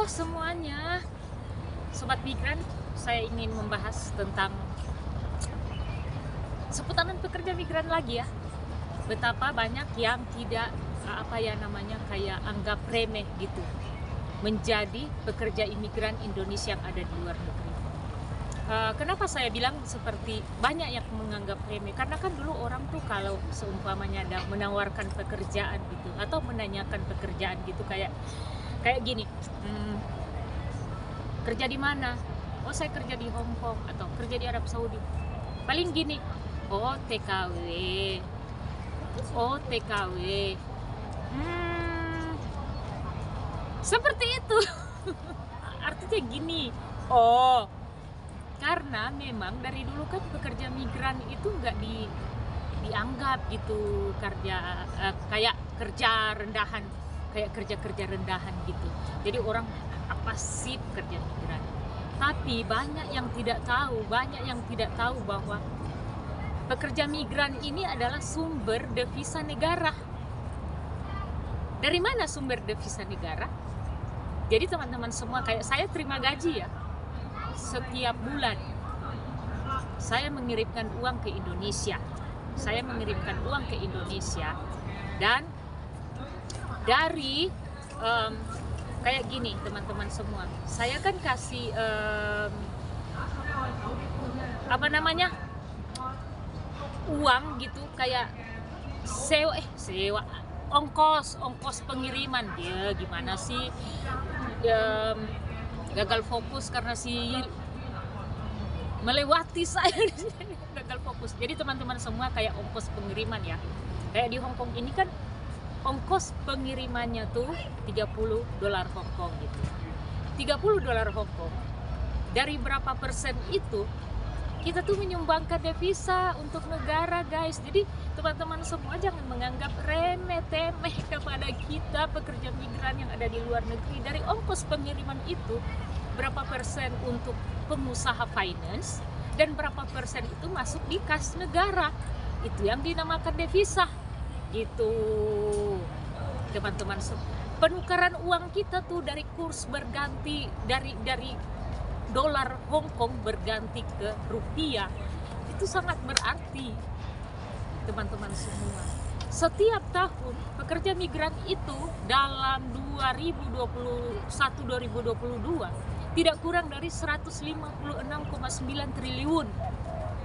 Halo semuanya, Sobat Migran. Saya ingin membahas tentang seputaran pekerja migran lagi ya. Betapa banyak yang tidak kayak anggap remeh gitu menjadi pekerja imigran Indonesia yang ada di luar negeri. Kenapa saya bilang seperti banyak yang menganggap remeh? Karena kan dulu orang tuh kalau seumpamanya ada menawarkan pekerjaan gitu atau menanyakan pekerjaan gitu kayak gini, kerja di mana? Oh, saya kerja di Hong Kong atau kerja di Arab Saudi. Paling gini, oh TKW, oh TKW. Seperti itu. Artinya gini, oh karena memang dari dulu kan pekerja migran itu nggak dianggap gitu kayak kerja rendahan, kayak kerja rendahan gitu. Jadi orang apa sih pekerja migran? Tapi banyak yang tidak tahu bahwa pekerja migran ini adalah sumber devisa negara. Dari mana sumber devisa negara? Jadi teman-teman semua, kayak saya terima gaji ya, setiap bulan saya mengirimkan uang ke Indonesia. Dan dari kayak gini teman-teman semua, saya kan kasih uang gitu, kayak sewa ongkos pengiriman. Dia gimana sih, gagal fokus karena si melewati saya di sini, gagal fokus. Jadi teman-teman semua, kayak ongkos pengiriman ya, kayak di Hong Kong ini kan ongkos pengirimannya tuh $30 Hong Kong gitu. $30 Hong Kong. Dari berapa persen itu kita tuh menyumbangkan devisa untuk negara, guys. Jadi teman-teman semua jangan menganggap remeh-temeh kepada kita pekerja migran yang ada di luar negeri. Dari ongkos pengiriman itu, berapa persen untuk pengusaha finance dan berapa persen itu masuk di kas negara. Itu yang dinamakan devisa. Gitu teman-teman. Penukaran uang kita tuh dari kurs berganti dari dolar Hong Kong berganti ke rupiah, itu sangat berarti teman-teman semua. Setiap tahun pekerja migran itu dalam 2021-2022 tidak kurang dari 156,9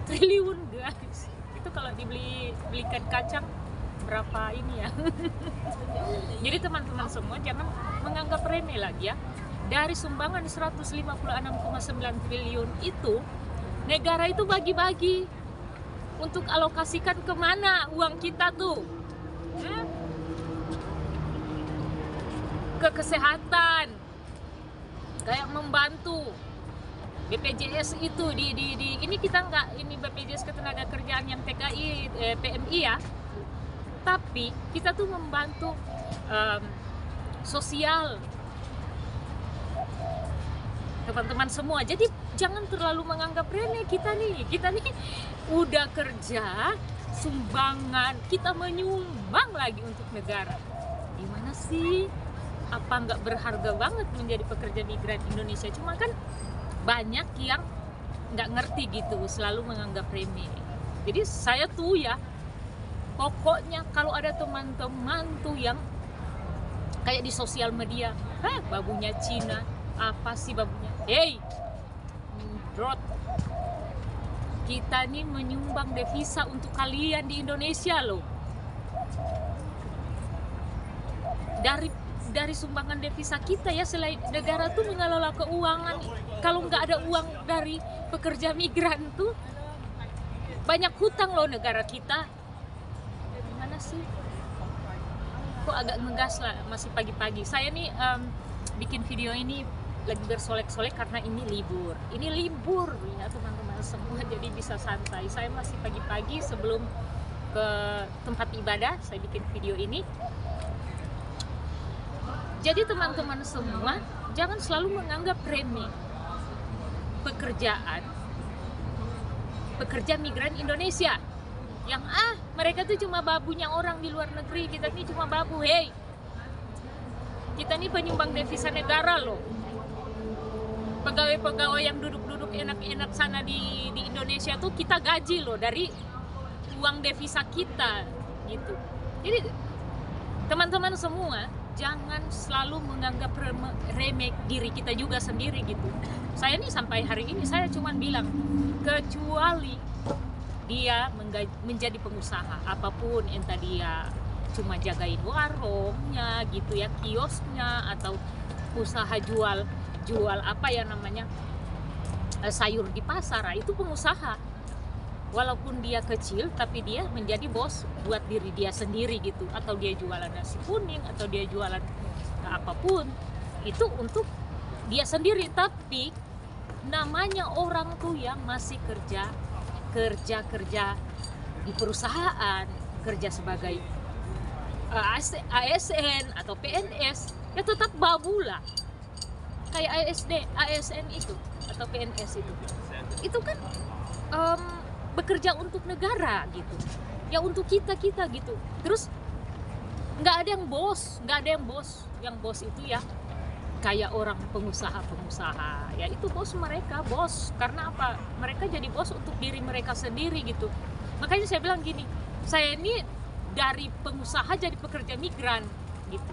triliun guys. Itu kalau dibelikan kacang berapa ini ya. Jadi teman-teman semua jangan menganggap remeh lagi ya. Dari sumbangan 156,9 triliun itu, negara itu bagi-bagi untuk alokasikan kemana uang kita tuh. Ke kesehatan, kayak membantu BPJS itu ini kita nggak, ini BPJS Ketenagakerjaan yang TKI PMI ya, tapi kita tuh membantu sosial teman-teman semua. Jadi jangan terlalu menganggap remeh kita nih udah kerja, sumbangan, kita menyumbang lagi untuk negara. Gimana sih? Apa nggak berharga banget menjadi pekerja migran Indonesia? Cuma kan banyak yang nggak ngerti gitu, selalu menganggap remeh. Jadi saya tuh ya, pokoknya kalau ada teman-teman tuh yang kayak di sosial media, babunya Cina, apa sih babunya? Hey, bro, kita nih menyumbang devisa untuk kalian di Indonesia loh. Dari sumbangan devisa kita ya, selain negara tuh mengelola keuangan, kalau nggak ada uang dari pekerja migran tuh banyak hutang loh negara kita. Gimana sih? Kok agak ngegas lah, masih pagi-pagi. Saya nih bikin video ini lagi bersolek-solek karena ini libur ya teman-teman semua, jadi bisa santai. Saya masih pagi-pagi sebelum ke tempat ibadah, saya bikin video ini. Jadi teman-teman semua jangan selalu menganggap remeh pekerja migran Indonesia yang mereka tuh cuma babunya orang di luar negeri, kita nih cuma babu. Hey, kita nih penyumbang devisa negara loh. pegawai-pegawai yang duduk-duduk enak-enak sana di Indonesia tuh kita gaji loh dari uang devisa kita gitu. Jadi teman-teman semua jangan selalu menganggap remeh diri kita juga sendiri gitu. Saya nih sampai hari ini saya cuma bilang, kecuali dia menjadi pengusaha apapun, entah dia cuma jagain warungnya gitu ya, kiosnya, atau usaha jual apa ya namanya, sayur di pasar, itu pengusaha. Walaupun dia kecil tapi dia menjadi bos buat diri dia sendiri gitu, atau dia jualan nasi kuning atau dia jualan apapun itu untuk dia sendiri. Tapi namanya orang tuh yang masih kerja di perusahaan, kerja sebagai ASN atau PNS, ya tetap babula kayak ASN itu atau PNS itu kan bekerja untuk negara gitu ya, untuk kita gitu. Terus nggak ada yang bos, yang bos itu ya kayak orang pengusaha ya, itu bos mereka, bos karena apa, mereka jadi bos untuk diri mereka sendiri gitu. Makanya saya bilang gini, saya ini dari pengusaha jadi pekerja migran gitu.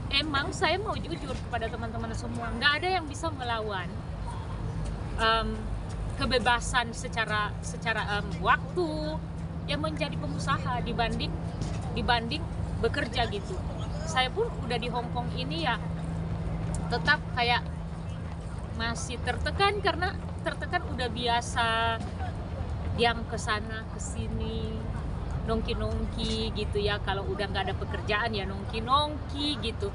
Emang saya mau jujur kepada teman-teman semua, nggak ada yang bisa melawan kebebasan secara waktu yang menjadi pengusaha dibanding bekerja gitu. Saya pun udah di Hong Kong ini ya tetap kayak masih tertekan, karena udah biasa yang kesana kesini nongki gitu ya. Kalau udah nggak ada pekerjaan ya nongki gitu,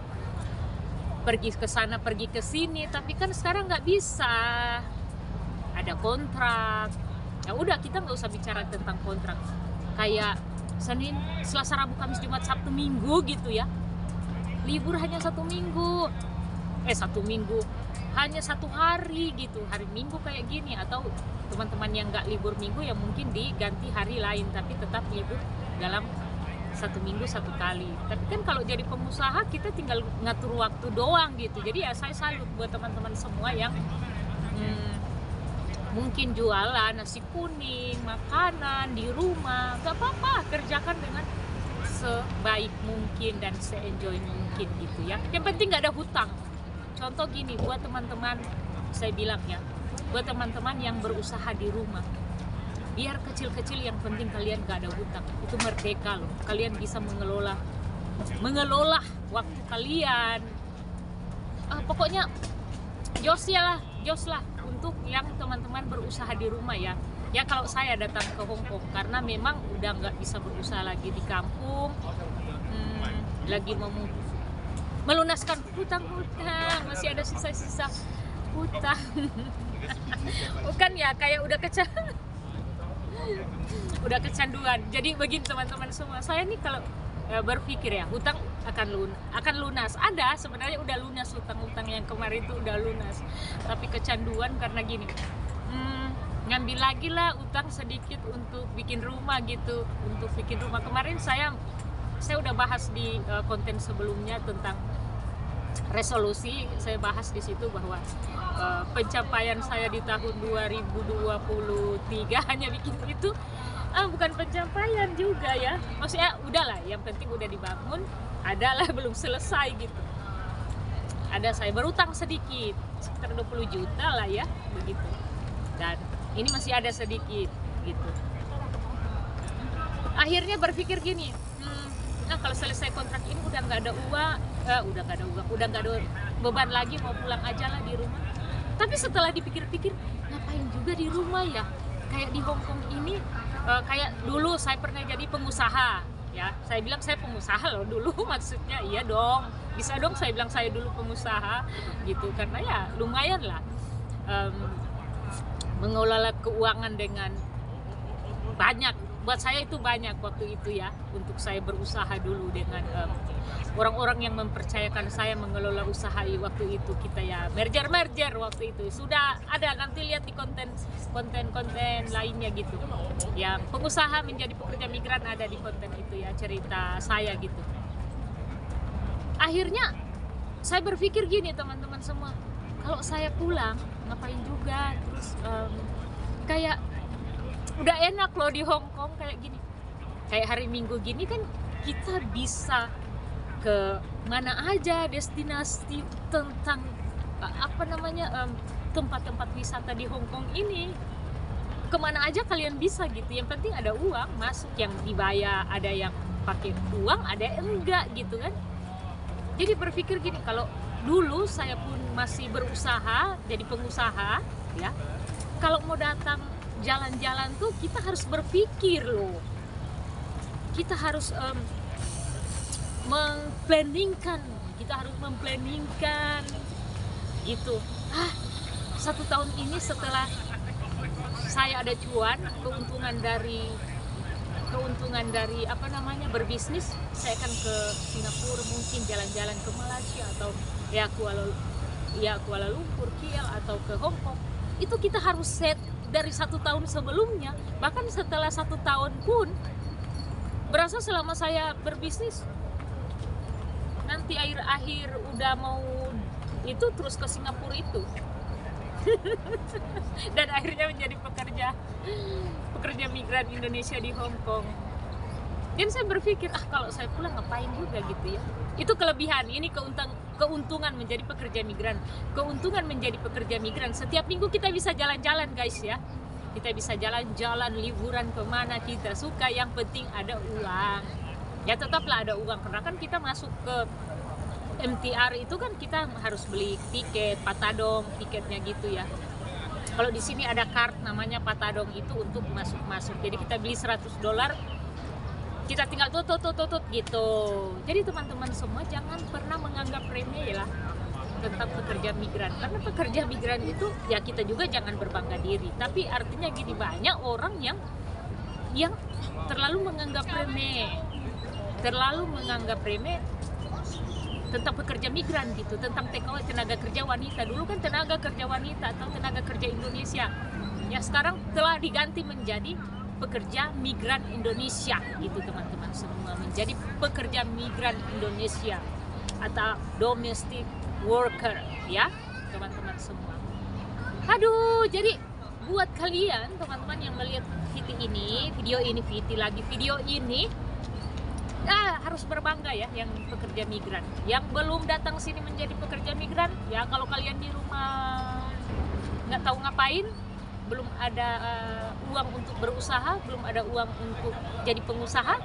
pergi ke sana pergi ke sini. Tapi kan sekarang nggak bisa, ada kontrak. Ya udah, kita nggak usah bicara tentang kontrak. Kayak Senin, Selasa, Rabu, Kamis, Jumat, Sabtu, Minggu gitu ya. Libur hanya 1 minggu. 1 minggu hanya 1 hari gitu. Hari Minggu kayak gini, atau teman-teman yang nggak libur Minggu ya mungkin diganti hari lain, tapi tetap libur dalam 1 minggu 1 kali. Tapi kan kalau jadi pengusaha kita tinggal ngatur waktu doang gitu. Jadi ya saya salut buat teman-teman semua yang mungkin jualan nasi kuning, makanan di rumah, gak apa-apa, kerjakan dengan sebaik mungkin dan se-enjoy mungkin gitu ya. Yang penting gak ada hutang. Contoh gini, buat teman-teman, saya bilang ya, buat teman-teman yang berusaha di rumah, biar kecil-kecil, yang penting kalian gak ada hutang. Itu merdeka loh, kalian bisa mengelola waktu kalian. Pokoknya jos lah untuk yang teman-teman berusaha di rumah ya. Ya kalau saya datang ke Hong Kong karena memang udah nggak bisa berusaha lagi di kampung, lagi melunaskan hutang-hutang, masih ada sisa-sisa hutang. Bukan ya, kayak udah kecanduan. Jadi begini teman-teman semua, saya nih kalau berpikir ya hutang akan lunas. Ada sebenarnya udah lunas, hutang-hutang yang kemarin itu udah lunas, tapi kecanduan karena gini, ngambil lagi lah utang sedikit untuk bikin rumah gitu. Untuk bikin rumah kemarin saya udah bahas di konten sebelumnya tentang resolusi. Saya bahas di situ bahwa pencapaian saya di tahun 2023 hanya bikin itu bukan pencapaian juga ya, maksudnya udahlah, yang penting udah dibangun, adalah belum selesai gitu. Ada saya berutang sedikit, sekitar 20 juta lah ya begitu, dan ini masih ada sedikit gitu. Akhirnya berpikir gini, kalau selesai kontrak ini udah nggak ada uang, udah nggak ada beban lagi, mau pulang aja lah di rumah. Tapi setelah dipikir-pikir, ngapain juga di rumah ya, kayak di Hong Kong ini. Kayak dulu saya pernah jadi pengusaha ya, saya bilang saya pengusaha loh dulu, maksudnya iya dong, bisa dong saya bilang saya dulu pengusaha gitu, karena ya lumayan lah mengelola keuangan dengan banyak. Buat saya itu banyak waktu itu ya, untuk saya berusaha dulu dengan orang-orang yang mempercayakan saya mengelola usaha waktu itu. Kita ya merger waktu itu, sudah ada, nanti lihat di konten lainnya gitu, yang pengusaha menjadi pekerja migran, ada di konten itu ya, cerita saya gitu. Akhirnya saya berpikir gini teman-teman semua, kalau saya pulang ngapain juga, terus kayak udah enak loh di Hong Kong kayak gini. Kayak hari Minggu gini kan kita bisa ke mana aja, destinasi tentang apa namanya, tempat-tempat wisata di Hong Kong ini. Kemana aja kalian bisa gitu, yang penting ada uang masuk yang dibayar, ada yang pakai uang, ada yang enggak gitu kan. Jadi berpikir gini, kalau dulu saya pun masih berusaha jadi pengusaha ya, kalau mau datang jalan-jalan tuh kita harus berpikir loh, kita harus memplanningkan gitu. 1 tahun ini setelah saya ada cuan, keuntungan dari apa namanya, berbisnis, saya akan ke Singapura, mungkin jalan-jalan ke Malaysia atau ya Kuala Lumpur, KL atau ke Hong Kong. Itu kita harus set dari 1 tahun sebelumnya. Bahkan setelah 1 tahun pun berasa selama saya berbisnis nanti akhir udah mau itu terus ke Singapura itu. Dan akhirnya menjadi pekerja migran Indonesia di Hong Kong. Dan saya berpikir, kalau saya pulang ngapain juga gitu ya. Itu kelebihan, ini keuntungan menjadi pekerja migran. Keuntungan menjadi pekerja migran, setiap minggu kita bisa jalan-jalan guys ya. Kita bisa jalan-jalan, liburan kemana kita suka, yang penting ada uang. Ya tetaplah ada uang, karena kan kita masuk ke MTR itu kan kita harus beli tiket, patadong, tiketnya gitu ya. Kalau di sini ada card namanya patadong, itu untuk masuk. Jadi kita beli $100, kita tinggal tutut gitu. Jadi teman-teman semua jangan pernah menganggap remeh lah tentang pekerja migran, karena pekerja migran itu ya kita juga jangan berbangga diri. Tapi artinya gini, banyak orang yang terlalu menganggap remeh tentang pekerja migran gitu, tentang TKW, tenaga kerja wanita. Dulu kan tenaga kerja wanita atau tenaga kerja Indonesia, ya sekarang telah diganti menjadi pekerja migran Indonesia gitu teman-teman semua, menjadi pekerja migran Indonesia atau domestic worker ya teman-teman semua. Aduh, jadi buat kalian teman-teman yang melihat video ini harus berbangga ya, yang pekerja migran. Yang belum datang sini menjadi pekerja migran, ya kalau kalian di rumah nggak tahu ngapain, belum ada uang untuk berusaha, belum ada uang untuk jadi pengusaha,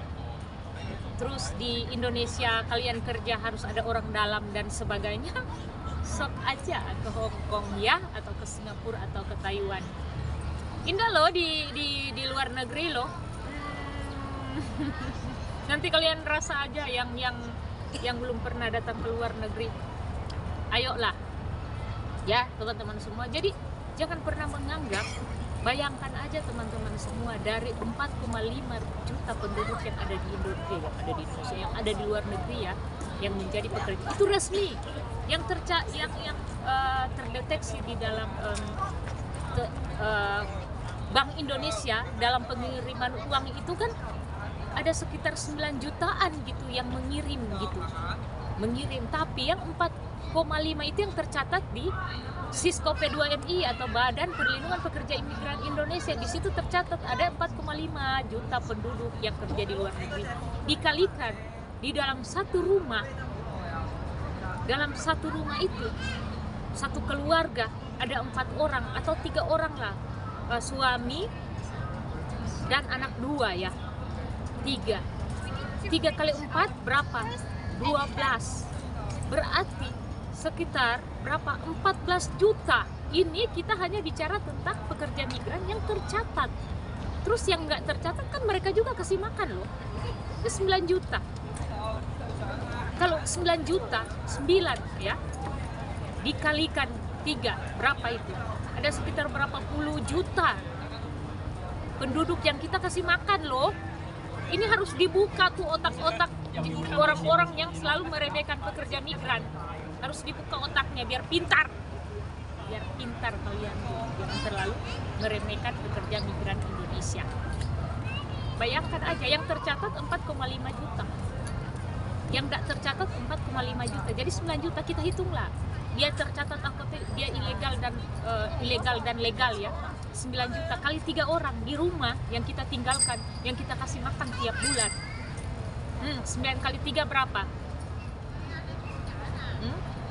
terus di Indonesia kalian kerja harus ada orang dalam dan sebagainya, sok aja ke Hong Kong ya, atau ke Singapura atau ke Taiwan. Indah loh di luar negeri loh. Nanti kalian rasa aja yang belum pernah datang ke luar negeri. Ayolah. Ya, teman-teman semua. Jadi jangan pernah menganggap, bayangkan aja teman-teman semua, dari 4,5 juta penduduk yang ada di Indonesia, yang ada di luar negeri ya, yang menjadi pekerja. Itu resmi. Yang terdeteksi di dalam Bank Indonesia dalam pengiriman uang itu kan ada sekitar 9 jutaan gitu yang mengirim. Tapi yang 4,5 itu yang tercatat di Sisko P2MI atau Badan Perlindungan Pekerja Imigran Indonesia. Di situ tercatat ada 4,5 juta penduduk yang kerja di luar negeri. Dikalikan di dalam satu rumah itu, satu keluarga ada 4 orang atau 3 orang lah, suami dan anak 2 ya. 3 kali 4 berapa? 12. Berarti sekitar berapa? 14 juta. Ini kita hanya bicara tentang pekerja migran yang tercatat. Terus yang nggak tercatat kan mereka juga kasih makan loh. Itu 9 juta. Kalau 9 juta, 9 ya, dikalikan 3, berapa itu? Ada sekitar berapa puluh juta penduduk yang kita kasih makan loh. Ini harus dibuka tuh otak-otak orang-orang yang selalu meremehkan pekerja migran. Harus dibuka otaknya biar pintar kalian, jangan terlalu meremehkan pekerja migran Indonesia. Bayangkan aja, yang tercatat 4,5 juta, yang tidak tercatat 4,5 juta, jadi 9 juta. Kita hitunglah, dia tercatat dia dan ilegal dan legal ya, 9 juta kali 3 orang di rumah yang kita tinggalkan, yang kita kasih makan tiap bulan. 9 kali 3 berapa?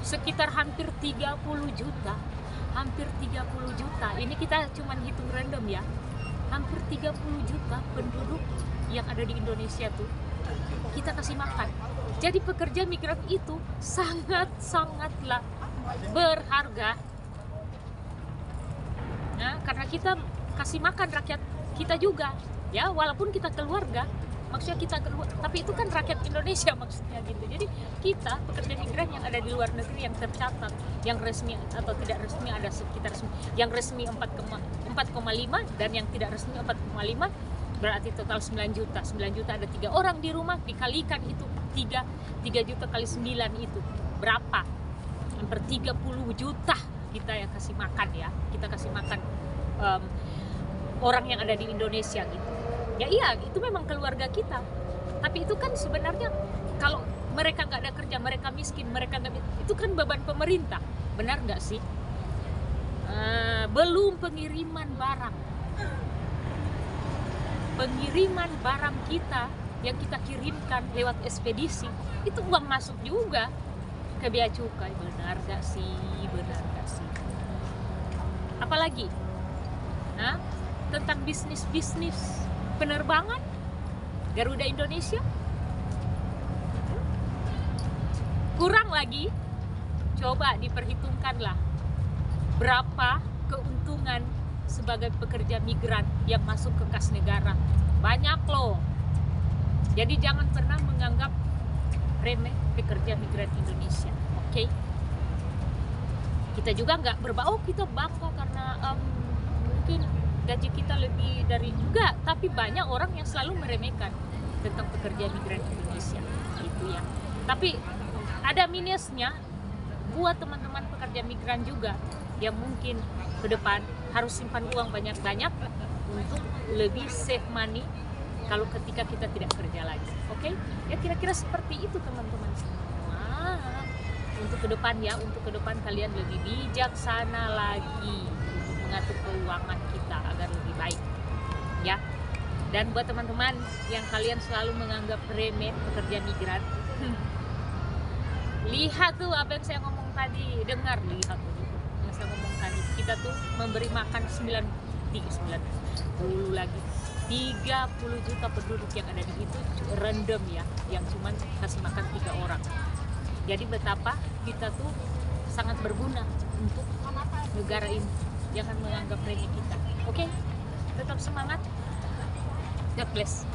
Sekitar hampir 30 juta. Hampir 30 juta. Ini kita cuman hitung random ya. Hampir 30 juta penduduk yang ada di Indonesia tuh kita kasih makan. Jadi pekerja migran itu sangat-sangatlah berharga. Nah, karena kita kasih makan rakyat kita juga, ya, walaupun kita keluarga, maksudnya kita keluar, tapi itu kan rakyat Indonesia maksudnya gitu. Jadi kita pekerja migran yang ada di luar negeri yang tercatat, yang resmi atau tidak resmi ada sekitar, yang resmi 4,5 dan yang tidak resmi 4,5, berarti total 9 juta. 9 juta ada 3 orang di rumah, dikalikan itu 3 juta kali 9 itu berapa? Hampir 30 juta kita yang kasih makan ya. Kita kasih makan orang yang ada di Indonesia gitu. Ya iya, itu memang keluarga kita. Tapi itu kan sebenarnya kalau mereka nggak ada kerja, mereka miskin, mereka nggak, itu kan beban pemerintah. Benar nggak sih? Belum pengiriman barang. Pengiriman barang kita yang kita kirimkan lewat ekspedisi, itu uang masuk juga ke bea cukai. Benar gak sih? Benar gak sih? Apalagi tentang bisnis penerbangan Garuda Indonesia, kurang lagi, coba diperhitungkanlah berapa keuntungan sebagai pekerja migran yang masuk ke kas negara. Banyak loh. Jadi jangan pernah menganggap remeh pekerja migran Indonesia. Oke? Kita juga nggak oh kita bangga karena mungkin gaji kita lebih dari, enggak, tapi banyak orang yang selalu meremehkan tentang pekerja migran Indonesia gitu ya. Tapi ada minusnya buat teman-teman pekerja migran juga yang mungkin ke depan harus simpan uang banyak-banyak untuk lebih save money kalau ketika kita tidak kerja lagi. Oke? Ya kira-kira seperti itu teman-teman semua. Untuk ke depan ya, untuk ke depan kalian lebih bijaksana lagi untuk mengatur keuangan kita agar lebih baik. Ya. Dan buat teman-teman yang kalian selalu menganggap remeh pekerja migran, lihat tuh apa yang saya ngomong tadi, lihat tuh yang saya ngomong tadi. Kita tuh memberi makan 30 juta penduduk yang ada di itu random ya, yang cuman kasih makan 3 orang. Jadi betapa kita tuh sangat berguna untuk negara ini. Jangan menganggap remeh kita. Oke? Tetap semangat. God bless.